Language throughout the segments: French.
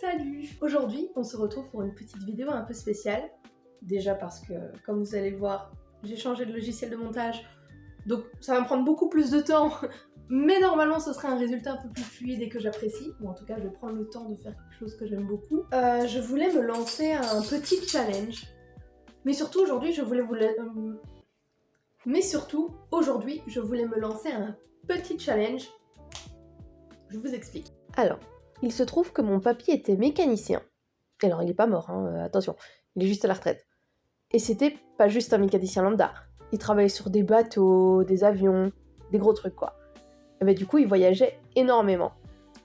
Salut! Aujourd'hui, on se retrouve pour une petite vidéo un peu spéciale. Déjà parce que, comme vous allez le voir, j'ai changé de logiciel de montage, donc ça va me prendre beaucoup plus de temps, mais normalement ce sera un résultat un peu plus fluide et que j'apprécie, ou en tout cas je vais prendre le temps de faire quelque chose que j'aime beaucoup. Je voulais me lancer un petit challenge, mais surtout aujourd'hui je voulais me lancer un petit challenge. Je vous explique. Alors, il se trouve que mon papy était mécanicien. Alors, il est pas mort, hein, attention, il est juste à la retraite. Et c'était pas juste un mécanicien lambda. Il travaillait sur des bateaux, des avions, des gros trucs quoi. Et ben, du coup, il voyageait énormément.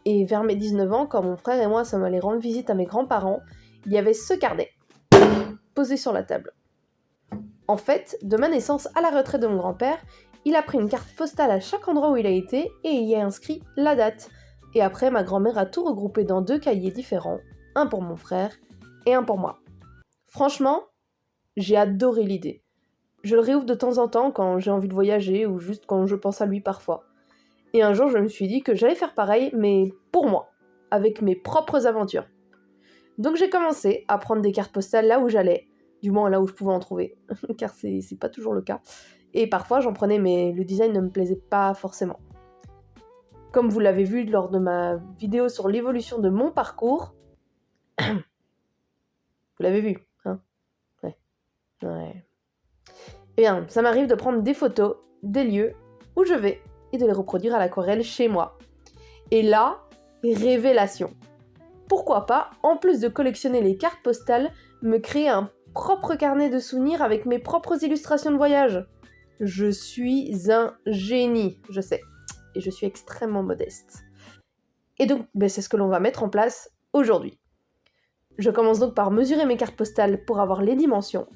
Et vers mes 19 ans, quand mon frère et moi sommes allés rendre visite à mes grands-parents, il y avait ce carnet, posé sur la table. En fait, de ma naissance à la retraite de mon grand-père, il a pris une carte postale à chaque endroit où il a été et il y a inscrit la date. Et après, ma grand-mère a tout regroupé dans 2 cahiers différents, un pour mon frère et un pour moi. Franchement, j'ai adoré l'idée. Je le réouvre de temps en temps quand j'ai envie de voyager ou juste quand je pense à lui parfois. Et un jour, je me suis dit que j'allais faire pareil, mais pour moi, avec mes propres aventures. Donc j'ai commencé à prendre des cartes postales là où j'allais, du moins là où je pouvais en trouver, car c'est pas toujours le cas. Et parfois j'en prenais, mais le design ne me plaisait pas forcément. Comme vous l'avez vu lors de ma vidéo sur l'évolution de mon parcours, vous l'avez vu, hein? Ouais. Eh bien, ça m'arrive de prendre des photos des lieux où je vais et de les reproduire à l'aquarelle chez moi. Et là, révélation. Pourquoi pas, en plus de collectionner les cartes postales, me créer un propre carnet de souvenirs avec mes propres illustrations de voyage? Je suis un génie, je sais. Et je suis extrêmement modeste. Et donc, c'est ce que l'on va mettre en place aujourd'hui. Je commence donc par mesurer mes cartes postales pour avoir les dimensions.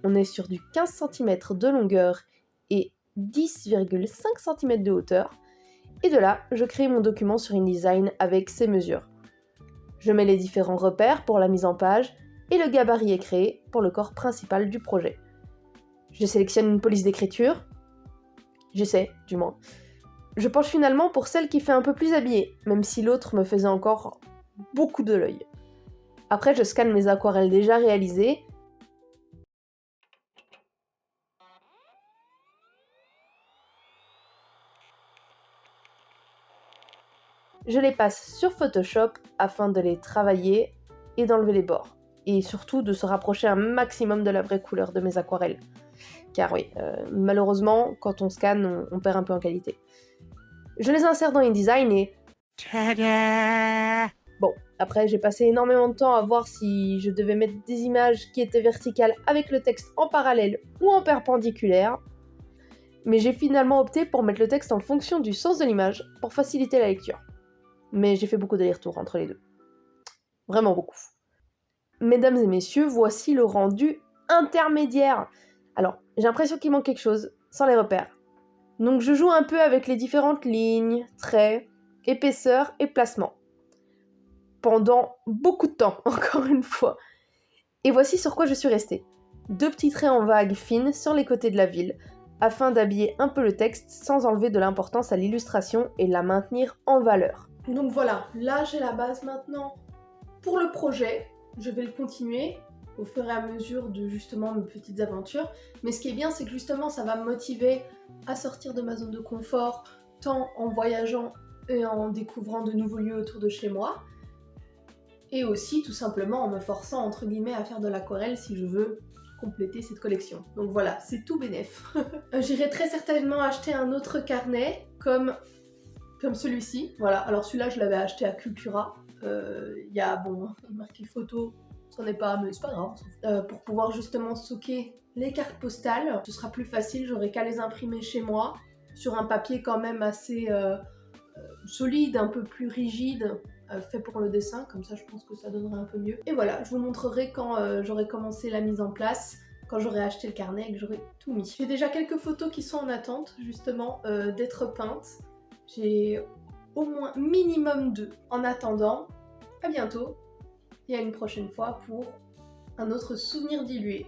On est sur du 15 cm de longueur et 10,5 cm de hauteur. Et de là, je crée mon document sur InDesign avec ces mesures. Je mets les différents repères pour la mise en page et le gabarit est créé pour le corps principal du projet. Je sélectionne une police d'écriture. J'essaie, du moins. Je penche finalement pour celle qui fait un peu plus habillée, même si l'autre me faisait encore beaucoup de l'œil. Après, je scanne mes aquarelles déjà réalisées. Je les passe sur Photoshop afin de les travailler et d'enlever les bords. Et surtout de se rapprocher un maximum de la vraie couleur de mes aquarelles. Car oui, malheureusement, quand on scanne, on perd un peu en qualité. Je les insère dans InDesign et... Tada! Bon, après j'ai passé énormément de temps à voir si je devais mettre des images qui étaient verticales avec le texte en parallèle ou en perpendiculaire. Mais j'ai finalement opté pour mettre le texte en fonction du sens de l'image pour faciliter la lecture. Mais j'ai fait beaucoup d'allers-retours entre les deux. Vraiment beaucoup. Mesdames et messieurs, voici le rendu intermédiaire. Alors, j'ai l'impression qu'il manque quelque chose, sans les repères. Donc je joue un peu avec les différentes lignes, traits, épaisseur et placement. Pendant beaucoup de temps, encore une fois. Et voici sur quoi je suis restée. 2 petits traits en vague fine sur les côtés de la ville, afin d'habiller un peu le texte sans enlever de l'importance à l'illustration et la maintenir en valeur. Donc voilà, là j'ai la base maintenant pour le projet. Je vais le continuer au fur et à mesure de justement mes petites aventures. Mais ce qui est bien, c'est que justement ça va me motiver à sortir de ma zone de confort, tant en voyageant et en découvrant de nouveaux lieux autour de chez moi. Et aussi tout simplement en me forçant entre guillemets à faire de l'aquarelle si je veux compléter cette collection. Donc voilà, c'est tout bénef. J'irai très certainement acheter un autre carnet comme celui-ci. Voilà, alors celui-là je l'avais acheté à Cultura. Il y a marqué photo, c'en est pas, mais c'est pas grave. Pour pouvoir justement stocker les cartes postales, ce sera plus facile, j'aurai qu'à les imprimer chez moi sur un papier quand même assez solide, un peu plus rigide, fait pour le dessin, comme ça je pense que ça donnerait un peu mieux. Et voilà, je vous montrerai quand j'aurai commencé la mise en place, quand j'aurai acheté le carnet et que j'aurai tout mis. J'ai déjà quelques photos qui sont en attente justement d'être peintes. J'ai au moins minimum 2. En attendant, à bientôt et à une prochaine fois pour un autre souvenir dilué.